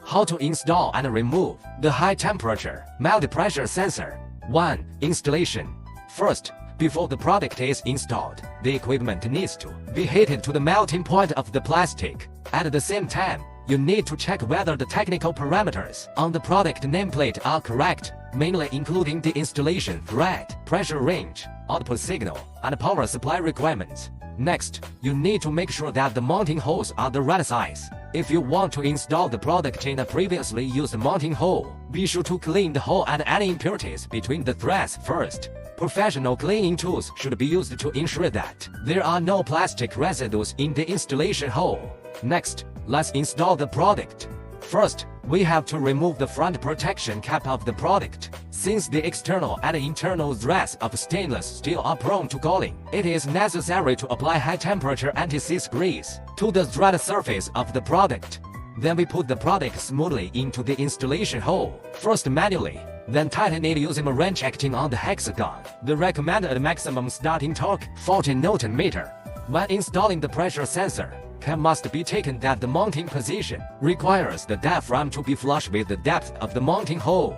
How to install and remove the high temperature multi-pressure sensor. 1. Installation. First, before the product is installed, the equipment needs to be heated to the melting point of the plastic. At the same time, you need to check whether the technical parameters on the product nameplate are correct, mainly including the installation thread, pressure range, output signal, and power supply requirements. Next, you need to make sure that the mounting holes are the right size. If you want to install the product in a previously used mounting hole, be sure to clean the hole and any impurities between the threads first. Professional cleaning tools should be used to ensure that there are no plastic residues in the installation hole. Next, let's install the product. First, we have to remove the front protection cap of the product. Since the external and internal threads of stainless steel are prone to galling, it is necessary to apply high-temperature anti-seize grease to the thread surface of the product. Then we put the product smoothly into the installation hole, first manually, then tighten it using a wrench acting on the hexagon. The recommended maximum starting torque, 40 Nm. When installing the pressure sensor, care must be taken that the mounting position requires the diaphragm to be flush with the depth of the mounting hole.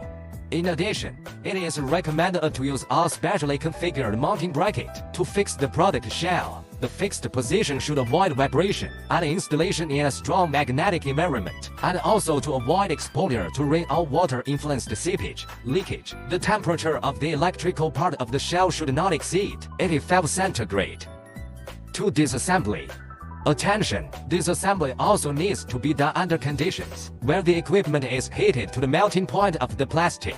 In addition, it is recommended to use a specially configured mounting bracket to fix the product shell. The fixed position should avoid vibration and installation in a strong magnetic environment, and also to avoid exposure to rain or water-influenced seepage, leakage. The temperature of the electrical part of the shell should not exceed 85 centigrade. 2. Disassembly. Attention! Disassembly also needs to be done under conditions where the equipment is heated to the melting point of the plastic.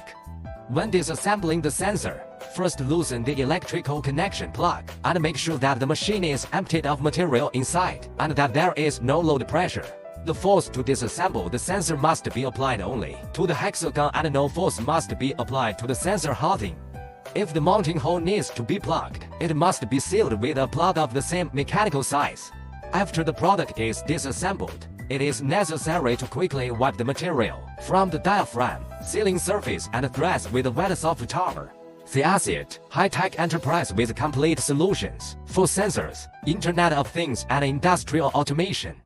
When disassembling the sensor, first loosen the electrical connection plug and make sure that the machine is emptied of material inside and that there is no load pressure. The force to disassemble the sensor must be applied only to the hexagon and no force must be applied to the sensor housing. If the mounting hole needs to be plugged, it must be sealed with a plug of the same mechanical size. After the product is disassembled, it is necessary to quickly wipe the material from the diaphragm, sealing surface and threads with a wet soft towel. Thiacid, high-tech enterprise with complete solutions for sensors, Internet of Things and industrial automation.